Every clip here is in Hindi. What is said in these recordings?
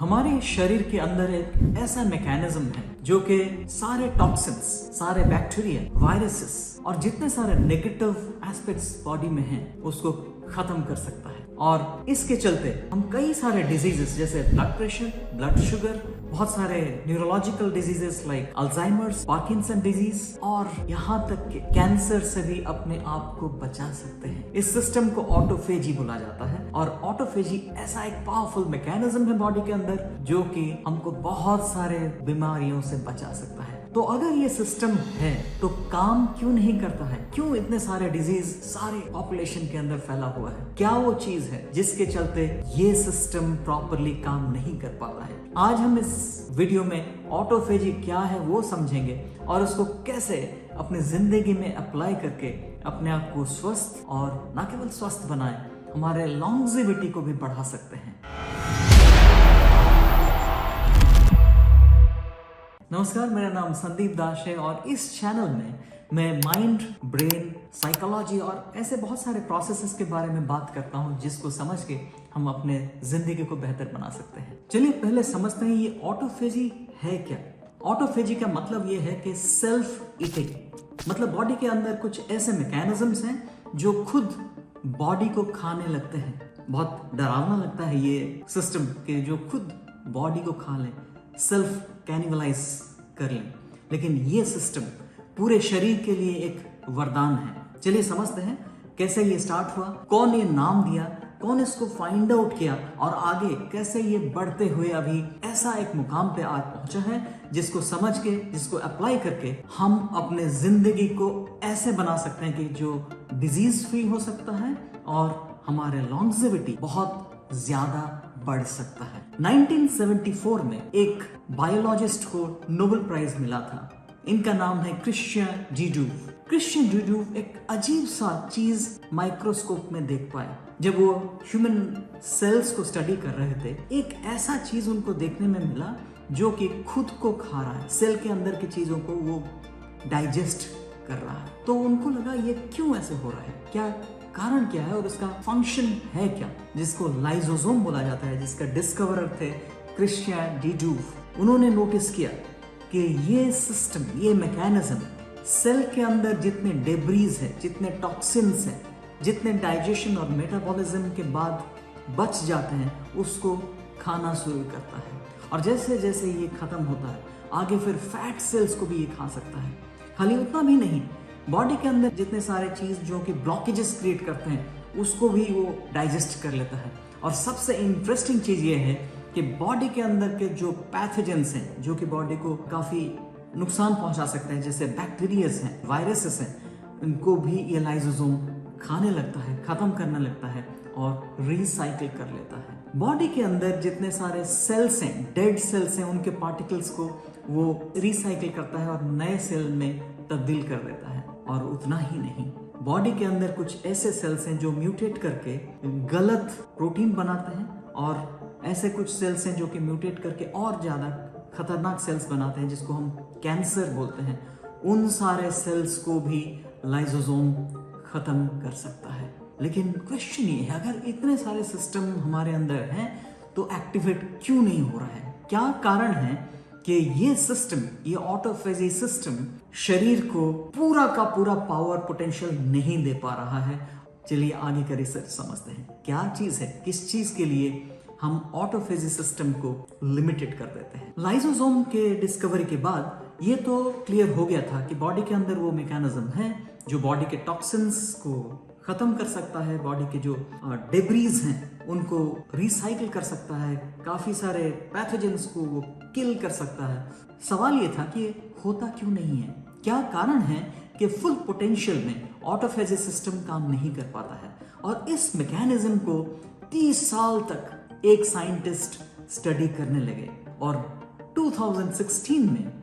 हमारे शरीर के अंदर एक ऐसा मैकेनिज्म है जो कि सारे टॉक्सिन्स, सारे बैक्टीरिया, वायरसेस और जितने सारे नेगेटिव एस्पेक्ट्स बॉडी में हैं उसको खत्म कर सकता है। और इसके चलते हम कई सारे डिजीजेस जैसे ब्लड प्रेशर, ब्लड शुगर, बहुत सारे neurological diseases like Alzheimer's, Parkinson disease और यहाँ तक कि कैंसर से भी अपने आप को बचा सकते हैं। इस सिस्टम को ऑटोफेजी बोला जाता है और ऑटोफेजी ऐसा एक पावरफुल मैकेनिज्म है बॉडी के अंदर जो कि हमको बहुत सारे बीमारियों से बचा सकता है। तो अगर ये सिस्टम है तो काम क्यों नहीं करता है? क्यों इतने सारे डिजीज सारे पॉपुलेशन के अंदर फैला हुआ है? क्या वो चीज है जिसके चलते ये सिस्टम प्रॉपरली काम नहीं कर पाता है? आज हम इस वीडियो में ऑटोफेजी क्या है वो समझेंगे और उसको कैसे अपनी जिंदगी में अप्लाई करके अपने आप को स्वस्थ और न केवल स्वस्थ बनाए, हमारे लॉन्जेविटी को भी बढ़ा सकते हैं। नमस्कार, मेरा नाम संदीप दास है और इस चैनल में मैं माइंड, ब्रेन, साइकोलॉजी और ऐसे बहुत सारे प्रोसेसेस के बारे में बात करता हूं जिसको समझ के हम अपने जिंदगी को बेहतर बना सकते हैं। चलिए पहले समझते हैं ये ऑटोफेजी है क्या। ऑटोफेजी का मतलब ये है कि सेल्फ ईटिंग, मतलब बॉडी के अंदर कुछ ऐसे मैकेनिज्म्स हैं जो खुद बॉडी को खाने लगते हैं। बहुत डरावना लगता है ये सिस्टम कि जो खुद बॉडी को खा लें, सेल्फ कैनिबलाइज कर लें, लेकिन ये सिस्टम पूरे शरीर के लिए एक वरदान है। चलिए समझते हैं कैसे ये स्टार्ट हुआ, कौन ये नाम दिया, कौन इसको फाइंड आउट किया और आगे कैसे ये बढ़ते हुए अभी ऐसा एक मुकाम पे आज पहुंचा है जिसको समझ के, जिसको अप्लाई करके हम अपने जिंदगी को ऐसे बना सकते हैं कि जो डिजीज फ्री हो सकता है और हमारे लॉन्जेविटी बहुत ज्यादा बढ़ सकता है। 1974 में एक बायोलॉजिस्ट को नोबेल प्राइज मिला था। इनका नाम है क्रिश्चियन डिडूव। क्रिश्चियन डिडूव एक अजीब सा चीज माइक्रोस्कोप में देख पाए। जब वो ह्यूमन सेल्स को स्टडी कर रहे थे, एक ऐसा चीज उनको देखने में मिला जो कि खुद को खा रहा है, सेल के अंदर की चीजों को वो डाइजेस्ट कर रहा है। तो उनको लगा ये क्यों ऐसे हो रहा है, क्या कारण क्या है और उसका फंक्शन है क्या, जिसको लाइसोसोम बोला जाता है, जिसका डिस्कवरर थे क्रिश्चियन डिडूव। उन्होंने नोटिस किया कि ये सिस्टम, ये मैकेनिज्म सेल के अंदर जितने डेब्रीज है, जितने टॉक्सिन्स हैं, जितने डाइजेशन और मेटाबॉलिज्म के बाद बच जाते हैं, उसको खाना शुरू करता है। और जैसे जैसे ये खत्म होता है आगे फिर फैट सेल्स को भी ये खा सकता है। खाली उतना भी नहीं, बॉडी के अंदर जितने सारे चीज जो कि ब्लॉकेजेस क्रिएट करते हैं उसको भी वो डाइजेस्ट कर लेता है। और सबसे इंटरेस्टिंग चीज ये है कि बॉडी के अंदर के जो पैथोजेंस हैं, जो कि बॉडी को काफी नुकसान पहुंचा सकते हैं, जैसे बैक्टीरियाज हैं, वायरसेस हैं, इनको भी ये लाइसोसोम खाने लगता है, खत्म करने लगता है और रिसाइकिल कर लेता है। बॉडी के अंदर जितने सारे सेल्स हैं, डेड सेल्स हैं, उनके पार्टिकल्स को वो रिसाइकिल करता है और नए सेल में तब्दील कर देता है। और उतना ही नहीं, बॉडी के अंदर कुछ ऐसे सेल्स हैं जो म्यूटेट करके गलत प्रोटीन बनाते हैं और ऐसे कुछ सेल्स हैं जो कि म्यूटेट करके और ज्यादा खतरनाक सेल्स बनाते हैं जिसको हम कैंसर बोलते हैं। उन सारे सेल्स को भी लाइसोसोम खत्म कर सकता है। लेकिन क्वेश्चन ये है, अगर इतने सारे सिस्टम हमारे अंदर हैं तो एक्टिवेट क्यों नहीं हो रहा है? क्या कारण है कि ये सिस्टम, ये ऑटोफेजी सिस्टम शरीर को पूरा का पूरा पावर पोटेंशियल नहीं दे पा रहा है? चलिए आगे का रिसर्च समझते हैं। क्या चीज है, किस चीज के लिए हम ऑटोफेजी सिस्टम को लिमिटेड कर देते हैं? लाइसोसोम के डिस्कवरी के बाद ये तो क्लियर हो गया था कि बॉडी के अंदर वो मैकेनिज्म है जो बॉडी के टॉक्सिन्स को खत्म कर सकता है, बॉडी के जो डेब्रीज हैं उनको रिसाइकिल कर सकता है, काफी सारे पैथोजेंस को वो किल कर सकता है। सवाल ये था कि ये होता क्यों नहीं है? क्या कारण है कि फुल पोटेंशियल में ऑटोफेजी सिस्टम काम नहीं कर पाता है? और इस मैकेनिज्म को 30 साल तक एक साइंटिस्ट स्टडी करने लगे और 2016 में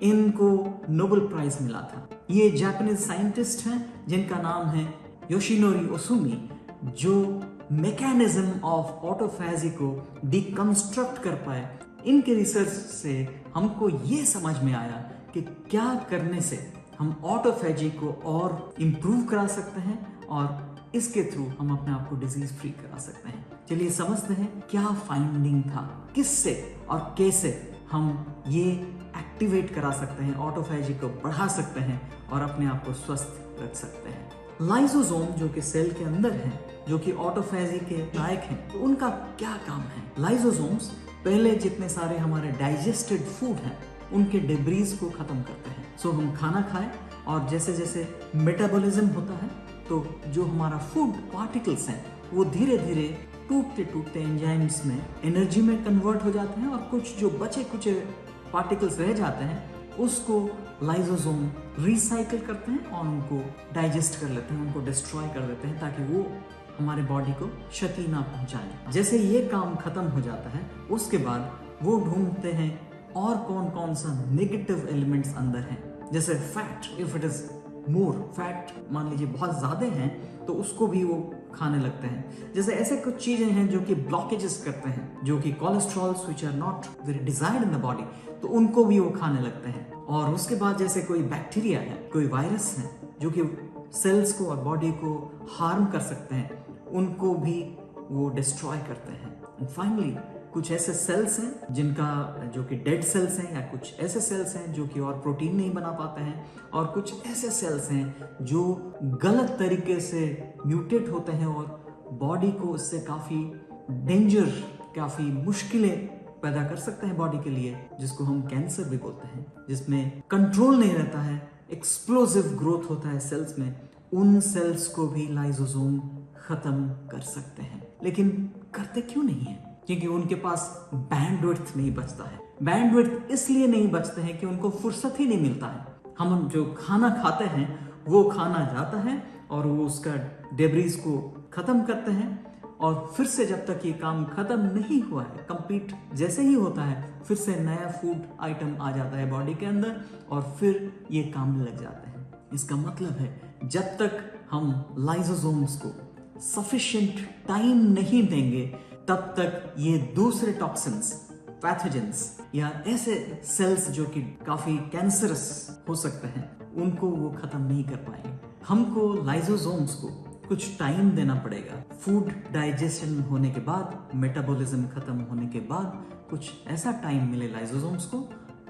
इनको नोबेल प्राइज मिला था। ये जापानीज साइंटिस्ट हैं जिनका नाम है योशिनोरी ओसुमी, जो मैकेनिज्म ऑफ ऑटोफेजी को डिकंस्ट्रक्ट कर पाए। इनके रिसर्च से हमको ये समझ में आया कि क्या करने से हम ऑटोफेजी को और इम्प्रूव करा सकते हैं और इसके थ्रू हम अपने आप को डिजीज फ्री करा सकते हैं। चलिए समझते हैं क्या फाइंडिंग था, किससे और कैसे हम ये एक्टिवेट करा सकते हैं, ऑटोफैजी को बढ़ा सकते हैं और अपने आप को स्वस्थ रख सकते हैं। लाइसोसोम जो कि सेल के अंदर हैं, जो कि ऑटोफैजी के लायक हैं, तो उनका क्या काम है? लाइसोसोम्स पहले जितने सारे हमारे डाइजेस्टेड फूड हैं उनके डिब्रीज को खत्म करते हैं। सो हम खाना खाएं और जैसे जैसे मेटाबॉलिज्म होता है तो जो हमारा फूड पार्टिकल्स हैं वो धीरे धीरे टूटते टूटते एंजाइम्स में एनर्जी में कन्वर्ट हो जाते हैं और कुछ जो बचे कुछ पार्टिकल्स रह जाते हैं उसको लाइसोसोम रिसाइकिल करते हैं और उनको डाइजेस्ट कर लेते हैं, उनको डिस्ट्रॉय कर देते हैं ताकि वो हमारे बॉडी को क्षति ना पहुंचाए। जैसे ये काम खत्म हो जाता है उसके बाद वो ढूंढते हैं और कौन कौन सा नेगेटिव एलिमेंट्स अंदर हैं, जैसे fat, if it is more fat मान लीजिए बहुत ज्यादा हैं तो उसको भी वो खाने लगते हैं। जैसे ऐसे कुछ चीजें हैं जो कि ब्लॉकेजेस करते हैं, जो कि cholesterols which are not very desired in the body, तो उनको भी वो खाने लगते हैं। और उसके बाद जैसे कोई बैक्टीरिया है, कोई वायरस है जो कि सेल्स को और बॉडी को हार्म कर सकते हैं, उनको भी वो डिस्ट्रॉय करते हैं। एंड फाइनली कुछ ऐसे सेल्स हैं जिनका जो कि डेड सेल्स हैं, या कुछ ऐसे सेल्स हैं जो कि और प्रोटीन नहीं बना पाते हैं, और कुछ ऐसे सेल्स हैं जो गलत तरीके से म्यूटेट होते हैं और बॉडी को उससे काफ़ी डेंजर, काफ़ी मुश्किलें पैदा कर सकते हैं बॉडी के लिए, जिसको हम कैंसर भी बोलते हैं, जिसमें कंट्रोल नहीं रहता है, एक्सप्लोसिव ग्रोथ होता है सेल्स में। उन सेल्स को भी लाइसोसोम खत्म कर सकते हैं। लेकिन करते क्यों नहीं है? क्योंकि उनके पास बैंडविड्थ नहीं बचता है। बैंडविड्थ इसलिए नहीं बचते हैं कि उनको फुर्सत ही नहीं मिलता है। हम जो खाना खाते हैं वो खाना जाता है और वो उसका डेब्रीज को खत्म करते हैं, और फिर से जब तक ये काम खत्म नहीं हुआ है, कंप्लीट जैसे ही होता है, फिर से नया फूड आइटम आ जाता है बॉडी के अंदर और फिर ये काम लग जाते हैं। इसका मतलब है जब तक हम लाइसोसोम्स को सफिशिएंट टाइम नहीं देंगे तब तक ये दूसरे टॉक्सिन्स, पैथोजेंस या ऐसे सेल्स जो कि काफी कैंसरस हो सकते हैं, उनको वो खत्म नहीं कर पाएंगे। हमको लाइसोसोम्स को कुछ टाइम देना पड़ेगा। फूड डाइजेशन होने के बाद, मेटाबॉलिज्म खत्म होने के बाद कुछ ऐसा टाइम मिले लाइसोसोम्स को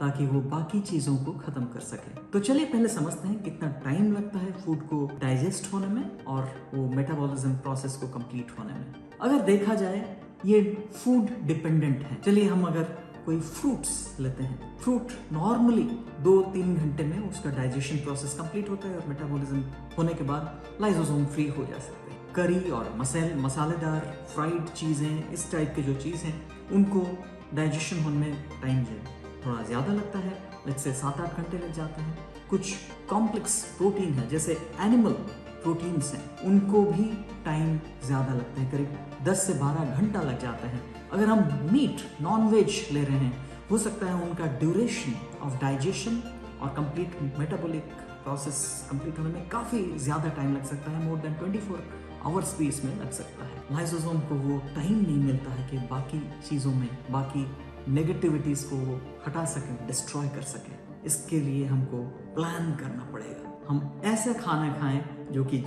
ताकि वो बाकी चीजों को खत्म कर सके। तो चलिए पहले समझते हैं कितना टाइम लगता है फूड को डाइजेस्ट होने में और वो मेटाबॉलिज्म प्रोसेस को कंप्लीट होने में। अगर देखा जाए ये फूड डिपेंडेंट है। चलिए हम अगर कोई फ्रूट्स लेते हैं, फ्रूट नॉर्मली 2-3 घंटे में उसका डाइजेशन प्रोसेस कंप्लीट होता है और मेटाबॉलिज्म होने के बाद लाइसोसोम फ्री हो जा सकते हैं। करी और मसालेदार फ्राइड चीजें, इस टाइप के जो चीज हैं, उनको डाइजेशन होने में टाइम थोड़ा ज्यादा लगता है, लेट्स से 7-8 घंटे लग जाते हैं। कुछ कॉम्प्लेक्स प्रोटीन है जैसे एनिमल प्रोटीन्स हैं, उनको भी टाइम ज्यादा लगता है, करीब 10 से 12 घंटा लग जाता है। अगर हम मीट, नॉन वेज ले रहे हैं, हो सकता है उनका ड्यूरेशन ऑफ डाइजेशन और कंप्लीट मेटाबॉलिक प्रोसेस कंप्लीट होने में काफी ज्यादा टाइम लग सकता है, मोर देन 24 आवर्स भी इसमें लग सकता है। लाइसोसोम को वो टाइम नहीं मिलता है कि बाकी चीजों में, बाकी नेगेटिविटीज को वो हटा सकें, डिस्ट्रॉय कर सकें। इसके लिए हमको प्लान करना पड़ेगा। हम ऐसे खाना खाएं जो कि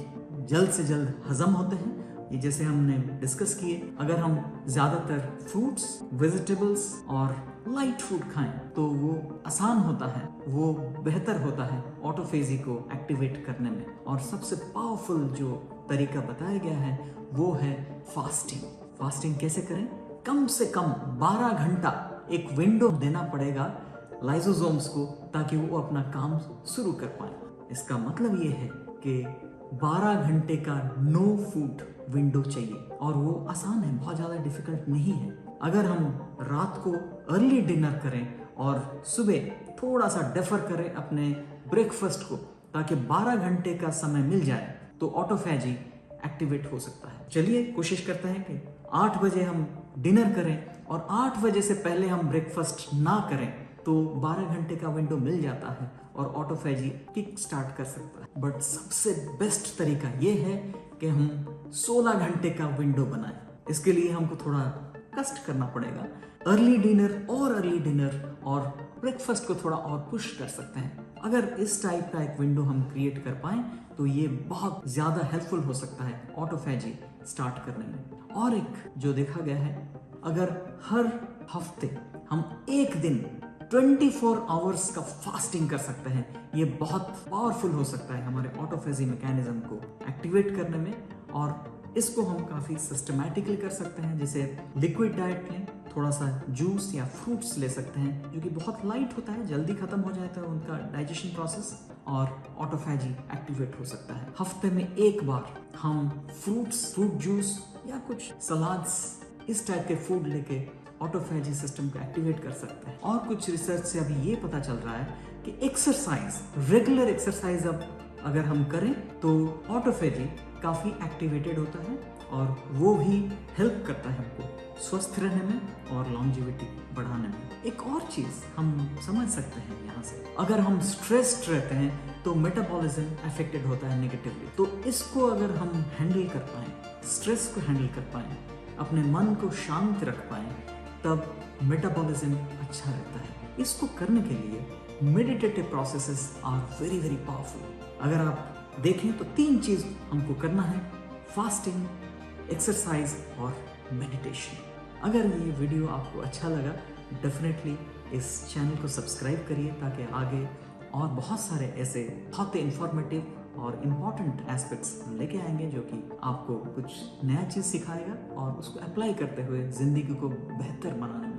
जल्द से जल्द हजम होते हैं। ये जैसे हमने डिस्कस किए, अगर हम ज्यादातर फ्रूट्स, वेजिटेबल्स और लाइट फूड खाएं तो वो आसान होता है, वो बेहतर होता है ऑटोफेजी को एक्टिवेट करने में। और सबसे पावरफुल जो तरीका बताया गया है वो है फास्टिंग। फास्टिंग कैसे करें? कम से कम 12 घंटा एक विंडो देना पड़ेगा लाइसोसोम्स को ताकि वो अपना काम शुरू कर पाए। इसका मतलब ये है कि 12 घंटे का नो फूड विंडो चाहिए, और वो आसान है, बहुत ज़्यादा डिफिकल्ट नहीं है। अगर हम रात को अर्ली डिनर करें और सुबह थोड़ा सा डेफर करें अपने ब्रेकफास्ट को ताकि 12 घंटे का समय मिल जाए तो ऑटोफैजी एक्टिवेट हो सकता है। चलिए कोशिश करते हैं कि 8 बजे हम डिनर करें और 8 बजे से पहले हम ब्रेकफास्ट ना करें तो 12 घंटे का विंडो मिल जाता है और ऑटोफैजी किक स्टार्ट कर सकता है। बट सबसे बेस्ट तरीका ये है कि हम 16 घंटे का विंडो बनाएं। इसके लिए हमको थोड़ा कष्ट करना पड़ेगा। अर्ली डिनर और ब्रेकफास्ट को थोड़ा और पुश कर सकते हैं। अगर इस टाइप का एक विंडो हम क्रिएट कर पाए तो ये बहुत ज़्यादा हेल्पफुल हो सकता है ऑटोफेजी स्टार्ट करने में। और एक जो देखा गया है, अगर हर हफ्ते हम एक दिन 24 आवर्स का फास्टिंग कर सकते हैं, ये बहुत पावरफुल हो सकता है हमारे ऑटोफेजी मैकेनिज्म को एक्टिवेट करने में। और इसको हम काफ़ी सिस्टमैटिकली कर सकते हैं, जैसे लिक्विड डाइट लें, थोड़ा सा जूस या फ्रूट्स ले सकते हैं जो कि बहुत लाइट होता है, जल्दी खत्म हो जाता है उनका डाइजेशन प्रोसेस, और ऑटोफेजी एक्टिवेट हो सकता है। हफ्ते में एक बार हम फ्रूट्स, फ्रूट जूस या कुछ सलाड्स, इस टाइप के फूड लेके ऑटोफेजी सिस्टम को एक्टिवेट कर सकते हैं। और कुछ रिसर्च से अभी ये पता चल रहा है कि एक्सरसाइज, रेगुलर एक्सरसाइज अब अगर हम करें तो ऑटोफेजी काफ़ी एक्टिवेटेड होता है और वो भी हेल्प करता है हमको स्वस्थ रहने में और लॉन्जिविटी बढ़ाने में। एक और चीज़ हम समझ सकते हैं यहाँ से, अगर हम स्ट्रेस्ड रहते हैं तो मेटाबॉलिज्म अफेक्टेड होता है नेगेटिवली। तो इसको अगर हम हैंडल कर पाएँ, स्ट्रेस को हैंडल कर पाएँ, अपने मन को शांत रख पाएँ, तब मेटाबॉलिज्म अच्छा रहता है। इसको करने के लिए meditative processes are very very powerful. अगर आप देखें तो 3 चीज़ हमको करना है: फास्टिंग, एक्सरसाइज और मेडिटेशन। अगर ये वीडियो आपको अच्छा लगा, डेफिनेटली इस चैनल को सब्सक्राइब करिए ताकि आगे और बहुत सारे ऐसे बहुत इंफॉर्मेटिव और इम्पॉर्टेंट एस्पेक्ट्स लेके आएंगे जो कि आपको कुछ नया चीज़ सिखाएगा और उसको अप्लाई करते हुए ज़िंदगी को बेहतर बनाने में